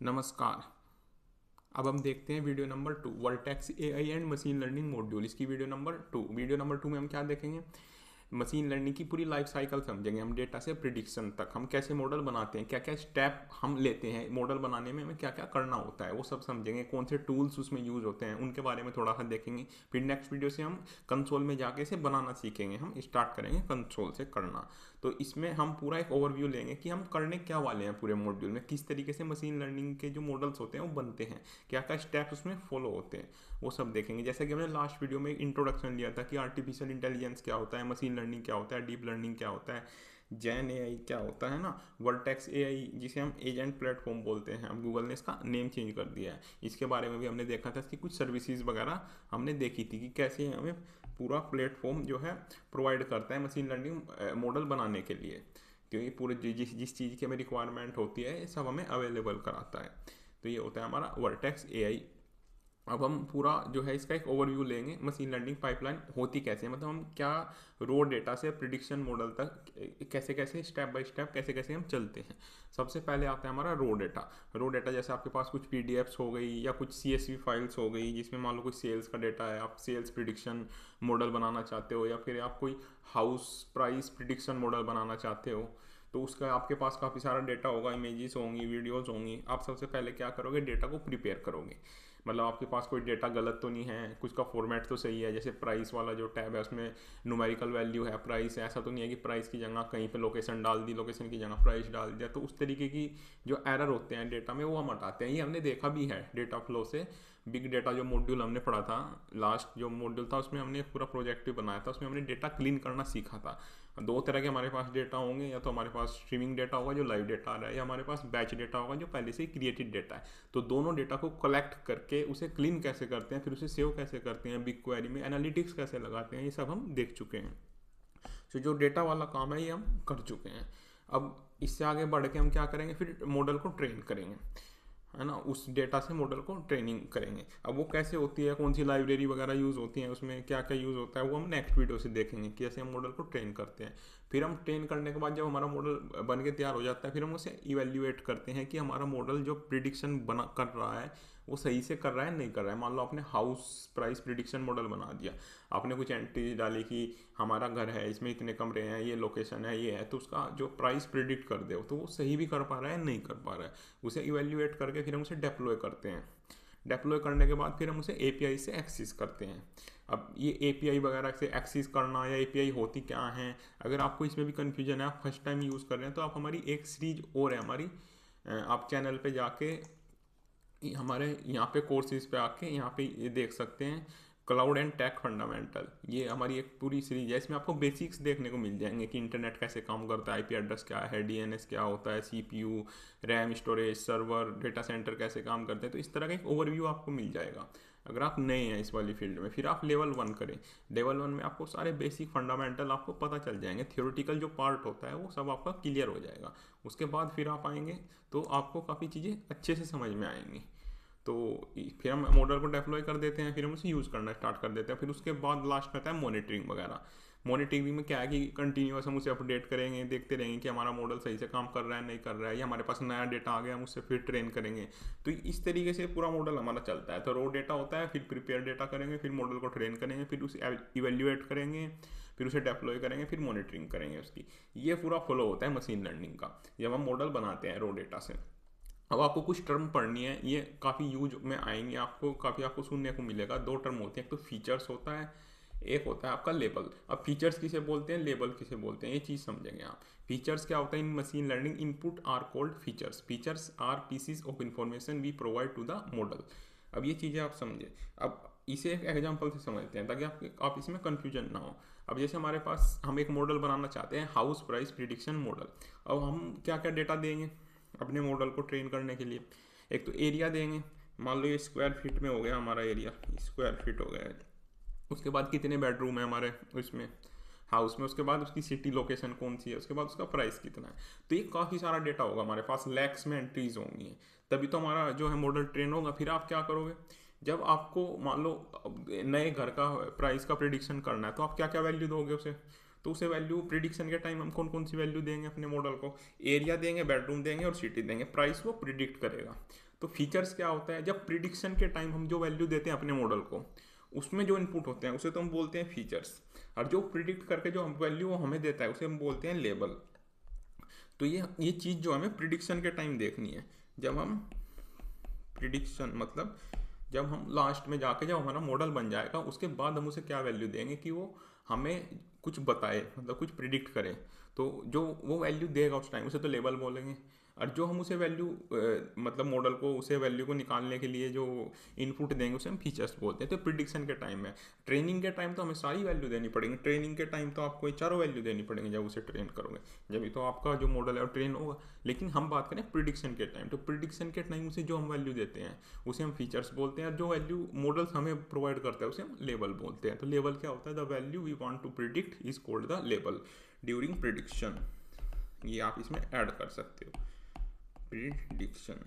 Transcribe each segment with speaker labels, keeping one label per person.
Speaker 1: नमस्कार। अब हम देखते हैं video number 2, vertex AI and machine learning module. इसकी वीडियो नंबर 2 में हम क्या देखेंगे? मशीन लर्निंग की पूरी लाइफ साइकिल समझेंगे हम, डेटा से प्रिडिक्शन तक हम कैसे मॉडल बनाते हैं, क्या क्या स्टेप हम लेते हैं मॉडल बनाने में, हमें क्या क्या करना होता है वो सब समझेंगे। कौन से टूल्स उसमें यूज़ होते हैं उनके बारे में थोड़ा सा देखेंगे। फिर नेक्स्ट वीडियो से हम कंसोल में जाके इसे बनाना सीखेंगे। हम स्टार्ट करेंगे कंसोल से करना। तो इसमें हम पूरा एक ओवरव्यू लेंगे कि हम करने क्या वाले हैं पूरे मॉड्यूल में, किस तरीके से मशीन लर्निंग के जो मॉडल्स होते हैं वो बनते हैं, क्या क्या स्टेप्स उसमें फॉलो होते हैं, वो सब देखेंगे। जैसे कि हमने लास्ट वीडियो में इंट्रोडक्शन लिया था कि आर्टिफिशियल इंटेलिजेंस क्या होता है, मशीन लर्निंग क्या होता है, डीप लर्निंग क्या होता है, जैन एआई क्या होता है ना, वर्टेक्स एआई जिसे हम एजेंट प्लेटफॉर्म बोलते हैं, अब गूगल ने इसका नेम चेंज कर दिया है। इसके बारे में भी हमने देखा था, इसकी कुछ सर्विसेज वगैरह हमने देखी थी कि कैसे हमें पूरा प्लेटफॉर्म जो है प्रोवाइड करता है मशीन लर्निंग मॉडल बनाने के लिए, क्योंकि पूरे जिस चीज़ की हमें रिक्वायरमेंट होती है ये सब हमें अवेलेबल कराता है। तो ये होता है हमारा वर्टेक्स एआई। अब हम पूरा जो है इसका एक ओवरव्यू लेंगे, मशीन लर्निंग पाइपलाइन होती कैसे है, मतलब हम क्या रो डेटा से प्रिडिक्शन मॉडल तक कैसे कैसे स्टेप बाय स्टेप कैसे कैसे हम चलते हैं। सबसे पहले आता है हमारा रो डेटा जैसे आपके पास कुछ पीडीएफ्स हो गई या कुछ सीएसवी फाइल्स हो गई, जिसमें मान लो कोई सेल्स का डेटा है, आप सेल्स प्रिडिक्शन मॉडल बनाना चाहते हो, या फिर आप कोई हाउस प्राइस प्रिडिक्शन मॉडल बनाना चाहते हो। तो उसका आपके पास काफ़ी सारा डेटा होगा, इमेजेस होंगी, वीडियोस होंगी। आप सबसे पहले क्या करोगे, डेटा को प्रिपेयर करोगे। मतलब आपके पास कोई डेटा गलत तो नहीं है, कुछ का फॉर्मेट तो सही है। जैसे प्राइस वाला जो टैब है उसमें न्यूमेरिकल वैल्यू है, प्राइस है, ऐसा तो नहीं है कि प्राइस की जगह कहीं पे लोकेशन डाल दी, लोकेशन की जगह प्राइस डाल दिया। तो उस तरीके की जो एरर होते हैं डेटा में वो हम हटाते हैं। ये हमने देखा भी है डेटा फ्लो से। बिग डेटा जो मॉड्यूल हमने पढ़ा था, लास्ट जो मॉड्यूल था उसमें हमने पूरा प्रोजेक्ट भी बनाया था, उसमें हमने डेटा क्लीन करना सीखा था। दो तरह के हमारे पास डेटा होंगे, या तो हमारे पास स्ट्रीमिंग डेटा होगा जो लाइव डेटा आ रहा है, या हमारे पास बैच डेटा होगा जो पहले से ही क्रिएटेड डेटा है। तो दोनों डेटा को कलेक्ट करके उसे क्लीन कैसे करते हैं, फिर उसे सेव कैसे करते हैं, बिग क्वेरी में एनालिटिक्स कैसे लगाते हैं, ये सब हम देख चुके हैं। तो जो डेटा वाला काम है ये हम कर चुके हैं। अब इससे आगे बढ़ के हम क्या करेंगे, फिर मॉडल को ट्रेन करेंगे, है ना। उस डेटा से मॉडल को ट्रेनिंग करेंगे। अब वो कैसे होती है, कौन सी लाइब्रेरी वगैरह यूज़ होती हैं, उसमें क्या क्या यूज़ होता है, वो हम नेक्स्ट वीडियो से देखेंगे कि कैसे हम मॉडल को ट्रेन करते हैं। फिर हम ट्रेन करने के बाद जब हमारा मॉडल बन के तैयार हो जाता है, फिर हम उसे इवेल्युएट करते हैं कि हमारा मॉडल जो प्रिडिक्शन बना कर रहा है वो सही से कर रहा है नहीं कर रहा है। मान लो आपने हाउस प्राइस प्रिडिक्शन मॉडल बना दिया, आपने कुछ एंट्रीज डाली कि हमारा घर है, इसमें इतने कमरे हैं, ये लोकेशन है, ये है, तो उसका जो प्राइस प्रिडिक्ट कर दो तो वो सही भी कर पा रहा है नहीं कर पा रहा है। उसे इवेल्युएट करके फिर हम उसे डिप्लॉय करते हैं। डिप्लॉय करने के बाद फिर हम उसे एपीआई से एक्सेस करते हैं। अब ये एपीआई वगैरह से एक्सेस करना या एपीआई होती क्या है, अगर आपको इसमें भी कन्फ्यूजन है, आप फर्स्ट टाइम यूज़ कर रहे हैं, तो आप हमारी एक सीरीज और है हमारी, आप चैनल पे जाके हमारे यहाँ पे कोर्सेज पे आके यहाँ पे ये देख सकते हैं, क्लाउड एंड टेक फंडामेंटल। ये हमारी एक पूरी सीरीज है, इसमें आपको बेसिक्स देखने को मिल जाएंगे कि इंटरनेट कैसे काम करता है, आईपी एड्रेस क्या है, डीएनएस क्या होता है, CPU, RAM, storage, server, data centre कैसे काम करते हैं। तो इस तरह का एक ओवरव्यू आपको मिल जाएगा अगर आप नए हैं इस वाली फील्ड में। फिर आप लेवल 1 करें, लेवल 1 में आपको सारे बेसिक फंडामेंटल आपको पता चल जाएंगे, थियोरेटिकल जो पार्ट होता है वो सब आपका क्लियर हो जाएगा। उसके बाद फिर आप आएंगे तो आपको काफ़ी चीज़ें अच्छे से समझ में आएंगी। तो फिर हम मॉडल को डिप्लॉय कर देते हैं, फिर हम उसे यूज़ करना स्टार्ट कर देते हैं। फिर उसके बाद लास्ट में आता है मॉनिटरिंग वगैरह। मॉनिटरिंग में क्या है कि कंटिन्यूस हम उसे अपडेट करेंगे, देखते रहेंगे कि हमारा मॉडल सही से काम कर रहा है नहीं कर रहा है, या हमारे पास नया डेटा आ गया हम उससे फिर ट्रेन करेंगे। तो इस तरीके से पूरा मॉडल हमारा चलता है। तो रो डेटा होता है, फिर प्रिपेयर डेटा करेंगे, फिर मॉडल को ट्रेन करेंगे, फिर उसे इवेल्युएट करेंगे, फिर उसे डिप्लॉय करेंगे, फिर मॉनिटरिंग करेंगे उसकी। ये पूरा फॉलो होता है मशीन लर्निंग का जब हम मॉडल बनाते हैं रो डेटा से। अब आपको कुछ टर्म पढ़नी है, ये काफ़ी यूज में आएंगे, आपको काफ़ी आपको सुनने को मिलेगा। दो टर्म होते हैं, एक तो फीचर्स होता है, एक होता है आपका लेबल। अब फीचर्स किसे बोलते हैं, लेबल किसे बोलते हैं, ये चीज़ समझेंगे आप। फीचर्स क्या होता है, in machine learning input are called features. Features are pieces of information we provide to the model. अब ये चीज़ें आप समझे। अब इसे एक एग्जाम्पल से समझते हैं ताकि आप इसमें कन्फ्यूजन ना हो। अब जैसे हमारे पास हम एक मॉडल बनाना चाहते हैं, हाउस प्राइस प्रिडिक्शन मॉडल। अब हम क्या क्या डेटा देंगे अपने मॉडल को ट्रेन करने के लिए? एक तो एरिया देंगे, मान लो ये स्क्वायर फीट में हो गया हमारा एरिया, स्क्वायर फीट हो गया है। उसके बाद कितने बेडरूम है हमारे उसमें हाउस में, उसके बाद उसकी सिटी लोकेशन कौन सी है, उसके बाद उसका प्राइस कितना है। तो ये काफ़ी सारा डेटा होगा हमारे पास, लैक्स में एंट्रीज होंगी, तभी तो हमारा जो है मॉडल ट्रेन होगा। फिर आप क्या करोगे, जब आपको मान लो नए घर का प्राइस का प्रिडिक्शन करना है तो आप क्या क्या वैल्यू दोगे उसे। तो उसे वैल्यू प्रिडिक्शन के टाइम हम कौन कौन सी वैल्यू देंगे अपने मॉडल को, एरिया देंगे, बेडरूम देंगे और सिटी देंगे, प्राइस वो प्रिडिक्ट करेगा। तो फीचर्स क्या होता है, जब प्रिडिक्शन के टाइम हम जो वैल्यू देते हैं अपने मॉडल को, उसमें जो इनपुट होते हैं उसे तो हम बोलते हैं फीचर्स, और जो प्रिडिक्ट करके जो वैल्यू वो हमें देता है उसे हम बोलते हैं लेबल। तो ये चीज़ जो हमें प्रिडिक्शन के टाइम देखनी है, जब हम प्रिडिक्शन मतलब जब हम लास्ट में जाके जब हमारा मॉडल बन जाएगा उसके बाद हम उसे क्या वैल्यू देंगे कि वो हमें कुछ बताए, मतलब कुछ प्रिडिक्ट करे। तो जो वो वैल्यू देगा उस टाइम उसे तो लेबल बोलेंगे, और जो हम उसे वैल्यू मतलब मॉडल को उसे वैल्यू को निकालने के लिए जो इनपुट देंगे उसे हम फीचर्स बोलते हैं। तो प्रिडिक्शन के टाइम में, ट्रेनिंग के टाइम तो हमें सारी वैल्यू देनी पड़ेगी, ट्रेनिंग के टाइम तो आपको ये चारों वैल्यू देनी पड़ेंगी जब उसे ट्रेन करोगे, जब तो आपका जो मॉडल है वो ट्रेन होगा। लेकिन हम बात करें प्रिडिक्शन के टाइम, तो प्रिडिक्शन के टाइम उसे जो हम वैल्यू देते हैं उसे हम फीचर्स बोलते हैं, और जो वैल्यू मॉडल्स हमें प्रोवाइड करता है उसे हम लेबल बोलते हैं। तो लेबल क्या होता है, the value we want to predict is called the label during prediction. ये आप इसमें ऐड कर सकते हो, प्रिडिक्शन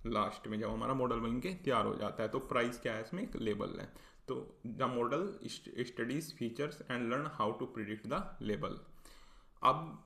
Speaker 1: लास्ट में जब हमारा मॉडल बन के तैयार हो जाता है। तो प्राइस क्या है, इसमें एक लेबल है। तो the model studies features and learn how to predict the label. अब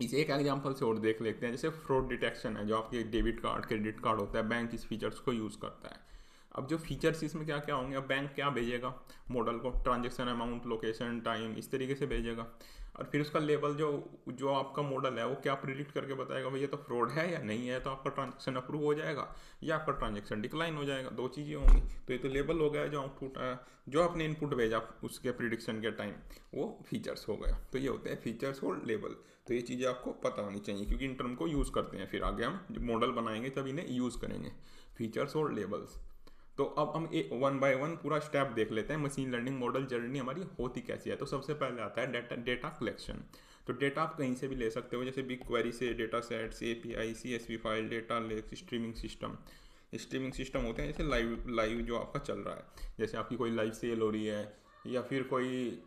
Speaker 1: इसे एक एग्जांपल से और देख लेते हैं, जैसे फ्रॉड डिटेक्शन है, जो आपके डेबिट कार्ड क्रेडिट कार्ड होता है, बैंक इस फीचर्स को यूज़ करता है। अब जो फीचर्स इसमें क्या क्या होंगे, अब बैंक क्या भेजेगा मॉडल को, ट्रांजेक्शन अमाउंट, लोकेशन, टाइम, इस तरीके से भेजेगा। और फिर उसका लेवल जो जो आपका मॉडल है वो क्या प्रिडिक्ट करके बताएगा, भाई ये तो फ्रॉड है या नहीं है, तो आपका ट्रांजेक्शन अप्रूव हो जाएगा या आपका ट्रांजेक्शन डिक्लाइन हो जाएगा, दो चीज़ें होंगी। तो ये तो लेवल हो गया, जो आउटपुट है, जो आपने इनपुट भेजा उसके प्रिडिक्शन के टाइम, वो फीचर्स हो गया। तो ये होते हैं फीचर्स और लेवल। तो ये चीज़ें आपको पता होनी चाहिए, क्योंकि इन टर्म को यूज़ करते हैं, फिर आगे हम मॉडल बनाएंगे तब इन्हें यूज़ करेंगे, फीचर्स और लेवल्स। तो अब हम वन बाय वन पूरा स्टेप देख लेते हैं, मशीन लर्निंग मॉडल जर्नी हमारी होती कैसी है। तो सबसे पहले आता है डेटा कलेक्शन। तो डेटा आप कहीं से भी ले सकते हो, जैसे बिग क्वेरी से, data sets, API, CSV file, data lakes, streaming system. Streaming system होते हैं जैसे लाइव जो आपका चल रहा है, जैसे आपकी कोई लाइव सेल हो रही है या फिर कोई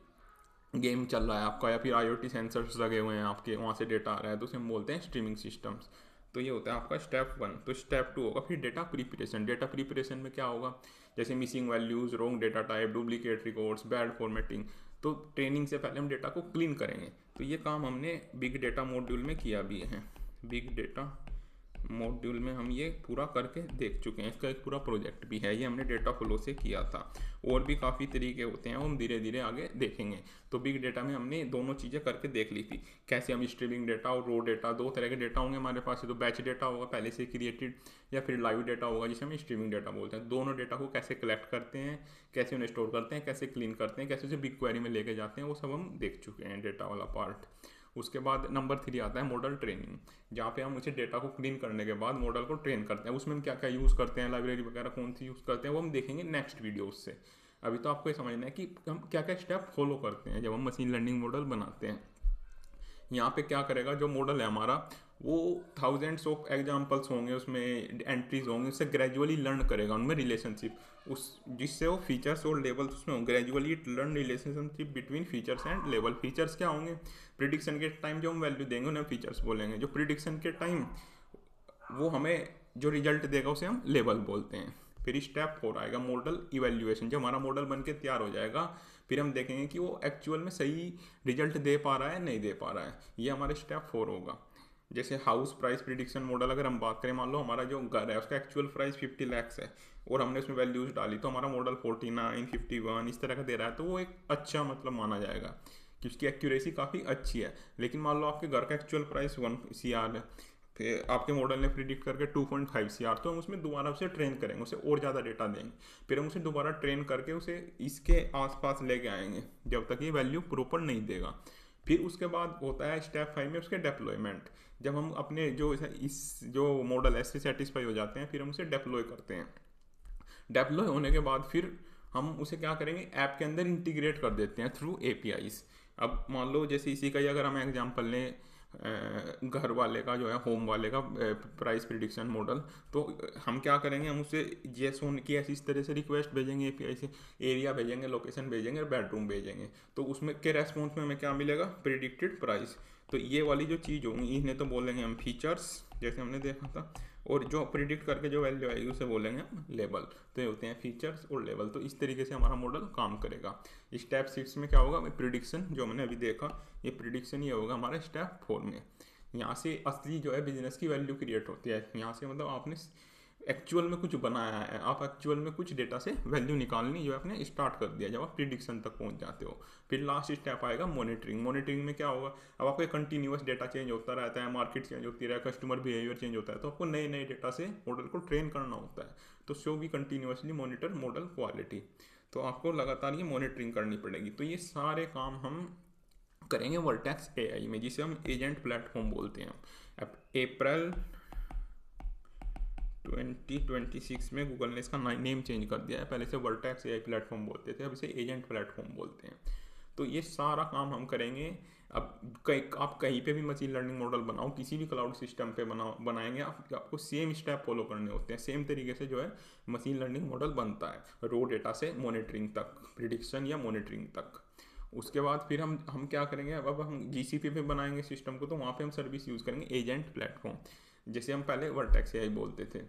Speaker 1: गेम चल रहा है आपका, या फिर IoT सेंसर्स लगे हुए हैं आपके, वहाँ से डेटा आ रहा है, तो उसे हम बोलते हैं स्ट्रीमिंग सिस्टम्स। तो ये होता है आपका स्टेप 1। तो स्टेप 2 होगा फिर डेटा प्रिपरेशन। डेटा प्रिपरेशन में क्या होगा, जैसे missing values, wrong data type, duplicate records, bad formatting. तो ट्रेनिंग से पहले हम डेटा को क्लीन करेंगे। तो ये काम हमने बिग डेटा मॉड्यूल में किया भी है, बिग डेटा मॉड्यूल में हम ये पूरा करके देख चुके हैं। इसका एक पूरा प्रोजेक्ट भी है, ये हमने डेटा फ्लो से किया था। और भी काफ़ी तरीके होते हैं, वो हम धीरे धीरे आगे देखेंगे। तो बिग डेटा में हमने दोनों चीज़ें करके देख ली थी, कैसे हम स्ट्रीमिंग डेटा और रो डेटा, दो तरह के डेटा होंगे हमारे पास। तो बैच डेटा होगा पहले से क्रिएटेड, या फिर लाइव डेटा होगा जिसे हम स्ट्रीमिंग डेटा बोलते हैं। दोनों डेटा को कैसे कलेक्ट करते हैं, कैसे उन्हें स्टोर करते हैं, कैसे क्लीन करते हैं, कैसे उसे बिग क्वेरी में लेके जाते हैं, वो सब हम देख चुके हैं, डेटा वाला पार्ट। उसके बाद नंबर 3 आता है मॉडल ट्रेनिंग, जहाँ पे हम उसे डेटा को क्लीन करने के बाद मॉडल को ट्रेन करते हैं। उसमें हम क्या क्या यूज़ करते हैं, लाइब्रेरी वगैरह कौन सी यूज़ करते हैं, वो हम देखेंगे नेक्स्ट वीडियो से। अभी तो आपको ये समझना है कि हम क्या क्या स्टेप फॉलो करते हैं जब हम मशीन लर्निंग मॉडल बनाते हैं। यहाँ पे क्या करेगा, जो मॉडल है हमारा वो थाउजेंड्स ऑफ एग्जाम्पल्स होंगे, उसमें एंट्रीज होंगे, उससे ग्रेजुअली लर्न करेगा उनमें रिलेशनशिप, उस जिससे वो फीचर्स और लेवल्स उसमें होंगे। Gradually it learn relationship between features and level. Features क्या होंगे, प्रिडिक्शन के टाइम जो हम वैल्यू देंगे उन्हें फीचर्स बोलेंगे, जो प्रिडिक्शन के टाइम वो हमें जो रिजल्ट देगा उसे हम लेवल बोलते हैं। फिर स्टेप 4 आएगा मॉडल इवेल्युएशन। जब हमारा मॉडल बन के तैयार हो जाएगा फिर हम देखेंगे कि वो एक्चुअल में सही रिजल्ट दे पा रहा है नहीं दे पा रहा है, ये हमारे स्टेप 4 होगा। जैसे हाउस प्राइस प्रिडिक्शन मॉडल अगर हम बात करें, मान लो हमारा जो घर है उसका एक्चुअल प्राइस 50 लाख है और हमने उसमें वैल्यूज डाली, तो हमारा मॉडल 49, 51 इस तरह का दे रहा है, तो वो एक अच्छा मतलब माना जाएगा कि उसकी एक्यूरेसी काफ़ी अच्छी है। लेकिन मान लो आपके घर का एक्चुअल प्राइस 1 CR है, फिर आपके मॉडल ने प्रिडिक्ट करके 2.5 CR, तो हम उसमें दोबारा उसे ट्रेन करेंगे, उसे और ज़्यादा डेटा देंगे, फिर हम उसे दोबारा ट्रेन करके उसे इसके आसपास लेके आएंगे जब तक ये वैल्यू प्रॉपर नहीं देगा। फिर उसके बाद होता है स्टेप 5 में उसके डेप्लॉयमेंट। जब हम अपने जो मॉडल ऐसे सेटिस्फाई हो जाते हैं फिर हम उसे डेप्लॉय करते हैं। डेप्लॉय होने के बाद फिर हम उसे क्या करेंगे, ऐप के अंदर इंटीग्रेट कर देते हैं थ्रू APIs। अब मान लो जैसे इसी का ही अगर हम एग्जांपल लें, घर वाले का जो है होम वाले का प्राइस प्रिडिक्शन मॉडल, तो हम क्या करेंगे, हम उसे जेस होने की ऐसी इस तरह से रिक्वेस्ट भेजेंगे API से, एरिया भेजेंगे, लोकेशन भेजेंगे और बेडरूम भेजेंगे, तो उसमें के रेस्पॉन्स में हमें क्या मिलेगा, प्रिडिक्टेड प्राइस। तो ये वाली जो चीज़ होंगी इन्हें तो बोलेंगे हम फीचर्स, जैसे हमने देखा था, और जो प्रिडिक्ट करके जो वैल्यू आएगी उसे बोलेंगे हम लेवल। तो ये होते हैं फीचर्स और लेवल। तो इस तरीके से हमारा मॉडल काम करेगा। स्टेप 6 में क्या होगा, प्रिडिक्शन जो हमने अभी देखा, ये प्रिडिक्शन ये होगा हमारा स्टेप 4 में। यहाँ से असली जो है बिजनेस की वैल्यू क्रिएट होती है। यहाँ से मतलब आपने एक्चुअल में कुछ बनाया है, आप एक्चुअल में कुछ डेटा से वैल्यू निकालनी जो आपने स्टार्ट कर दिया जब आप प्रिडिक्शन तक पहुंच जाते हो। फिर लास्ट स्टेप आएगा मॉनिटरिंग। मॉनिटरिंग में क्या होगा, अब आपका कंटिन्यूस डेटा चेंज होता रहता है, मार्केट चेंज होती रहा है, कस्टमर बिहेवियर चेंज होता है, तो आपको नए नए डेटा से मॉडल को ट्रेन करना होता है। तो शो भी कंटिन्यूसली मॉनिटर मॉडल क्वालिटी, तो आपको लगातार ये मॉनिटरिंग करनी पड़ेगी। तो ये सारे काम हम करेंगे वर्टेक्स एआई में, जिसे हम एजेंट प्लेटफॉर्म बोलते हैं। अब अप्रैल 2026 में गूगल ने इसका नेम चेंज कर दिया है, पहले से वर्टेक्स एआई प्लेटफॉर्म बोलते थे, अब इसे एजेंट प्लेटफॉर्म बोलते हैं। तो ये सारा काम हम करेंगे। अब आप कहीं पे भी मशीन लर्निंग मॉडल बनाओ, किसी भी क्लाउड सिस्टम पे बनाएंगे, आपको सेम स्टेप फॉलो करने होते हैं, सेम तरीके से जो है मशीन लर्निंग मॉडल बनता है, रो डेटा से मॉनिटरिंग तक, प्रिडिक्शन या मॉनिटरिंग तक। उसके बाद फिर हम क्या करेंगे, अब हम जीसीपी पे बनाएंगे सिस्टम को, तो वहाँ पे हम सर्विस यूज़ करेंगे एजेंट प्लेटफॉर्म। जैसे हम पहले वर्टेक्स एआई बोलते थे,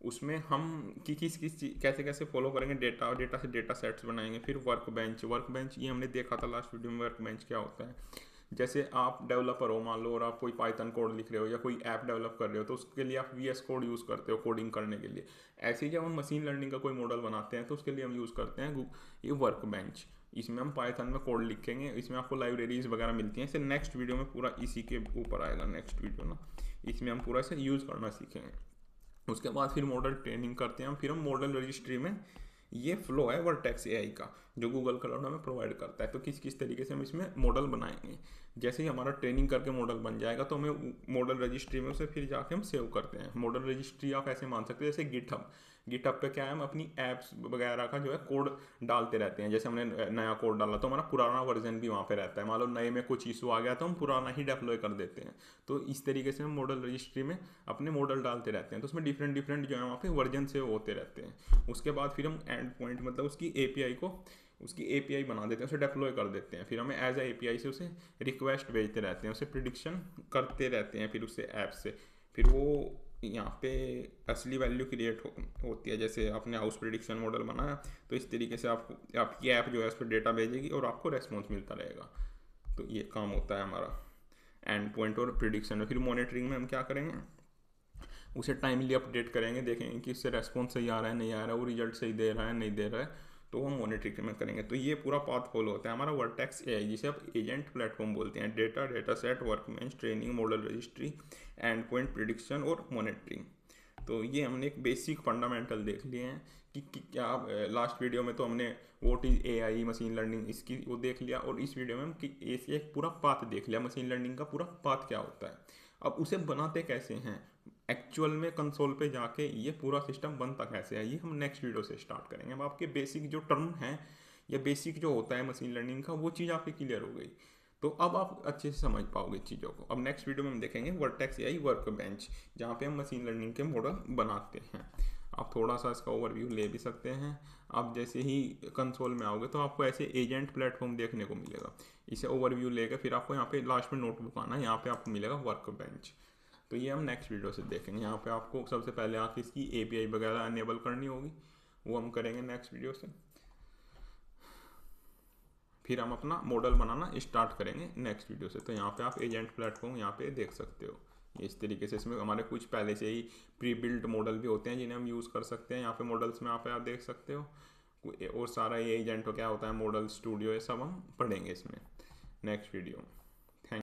Speaker 1: उसमें हम किस कैसे कैसे फॉलो करेंगे, डेटा से डेटा सेट्स बनाएंगे। फिर वर्क बेंच ये हमने देखा था लास्ट वीडियो में, वर्क बेंच क्या होता है। जैसे आप डेवलपर हो मान लो, और आप कोई पाइथन कोड लिख रहे हो या कोई ऐप डेवलप कर रहे हो, तो उसके लिए आप VS कोड यूज़ करते हो कोडिंग करने के लिए। ऐसे ही जब हम मशीन लर्निंग का कोई मॉडल बनाते हैं तो उसके लिए हम यूज़ करते हैं ये वर्क बेंच। इसमें हम पाइथन में कोड लिखेंगे, इसमें आपको लाइब्रेरीज वगैरह मिलती हैं। इसे नेक्स्ट वीडियो में पूरा इसी के ऊपर आएगा, नेक्स्ट वीडियो ना, इसमें हम पूरा इसे यूज़ करना सीखेंगे। उसके बाद फिर मॉडल ट्रेनिंग करते हैं, फिर हम मॉडल रजिस्ट्री में, ये फ्लो है वर्टेक्स एआई का जो गूगल क्लाउड हमें प्रोवाइड करता है। तो किस किस तरीके से हम इसमें मॉडल बनाएंगे, जैसे ही हमारा ट्रेनिंग करके मॉडल बन जाएगा तो हमें मॉडल रजिस्ट्री में उसे फिर जाके हम सेव करते हैं। मॉडल रजिस्ट्री आप ऐसे मान सकते हैं जैसे गिटहब पे क्या है, हम अपनी ऐप्स वगैरह का जो है कोड डालते रहते हैं। जैसे हमने नया कोड डाला तो हमारा पुराना वर्जन भी वहाँ पे रहता है, मान लो नए में कुछ इशू आ गया तो हम पुराना ही डेप्लॉय कर देते हैं। तो इस तरीके से हम मॉडल रजिस्ट्री में अपने मॉडल डालते रहते हैं, तो उसमें डिफरेंट डिफरेंट जो है वहाँ पे वर्जन से होते रहते हैं। उसके बाद फिर हम एंड पॉइंट मतलब उसकी एपीआई बना देते हैं, उसे डिप्लॉय कर देते हैं। फिर हमें एज ए एपीआई से उसे रिक्वेस्ट भेजते रहते हैं, उसे प्रिडिक्शन करते रहते हैं फिर उससे ऐप से। फिर वो यहाँ पे असली वैल्यू क्रिएट होती है। जैसे आपने हाउस प्रिडिक्शन मॉडल बनाया तो इस तरीके से आपकी ऐप जो है उस पर डेटा भेजेगी और आपको रेस्पॉन्स मिलता रहेगा। तो ये काम होता है हमारा एंड पॉइंट और प्रिडिक्शन में। फिर मॉनिटरिंग में हम क्या करेंगे, उसे टाइमली अपडेट करेंगे, देखेंगे कि इससे रेस्पॉन्स सही आ रहा है नहीं आ रहा है, वो रिजल्ट सही दे रहा है नहीं दे रहा है, तो हम मॉनिटरिंग में करेंगे। तो ये पूरा पाथ फॉलो होता है हमारा वर्टेक्स एआई, जिसे आप एजेंट प्लेटफॉर्म बोलते हैं। Data set, workbench, training, model registry, and point prediction और मॉनिटरिंग। तो ये हमने एक बेसिक फंडामेंटल देख लिए हैं कि क्या। लास्ट वीडियो में तो हमने what is AI, machine learning, इसकी वो देख लिया, और इस वीडियो में हम एक पूरा पाथ देख लिया, मशीन लर्निंग का पूरा पाथ क्या होता है। अब उसे बनाते कैसे हैं एक्चुअल में, कंसोल पे जाके ये पूरा सिस्टम बनता कैसे है, ये हम नेक्स्ट वीडियो से स्टार्ट करेंगे। अब आपके बेसिक जो टर्म हैं या बेसिक जो होता है मशीन लर्निंग का, वो चीज़ आपकी क्लियर हो गई, तो अब आप अच्छे से समझ पाओगे चीज़ों को। अब नेक्स्ट वीडियो में हम देखेंगे वर्टेक्स एआई वर्क बेंच, जहाँ पे हम मशीन लर्निंग के मॉडल बनाते हैं। आप थोड़ा सा इसका ओवरव्यू ले भी सकते हैं। आप जैसे ही कंसोल में आओगे तो आपको ऐसे एजेंट प्लेटफॉर्म देखने को मिलेगा। इसे ओवरव्यू लेकर फिर आपको यहाँ पे लास्ट में नोटबुक आना है, यहाँ पे आपको मिलेगा वर्क बेंच। तो ये हम नेक्स्ट वीडियो से देखेंगे। यहाँ पे आपको सबसे पहले आके इसकी एपीआई वगैरह अनेबल करनी होगी, वो हम करेंगे नेक्स्ट वीडियो से। फिर हम अपना मॉडल बनाना स्टार्ट करेंगे नेक्स्ट वीडियो से। तो यहाँ पे आप एजेंट प्लेटफॉर्म यहाँ पे देख सकते हो। इस तरीके से इसमें हमारे कुछ पहले से ही प्री बिल्ट मॉडल भी होते हैं जिन्हें हम यूज़ कर सकते हैं। यहाँ पे मॉडल्स में आप देख सकते हो, और सारा ये एजेंट क्या होता है, मॉडल स्टूडियो, ये सब हम पढ़ेंगे इसमें नेक्स्ट वीडियो में।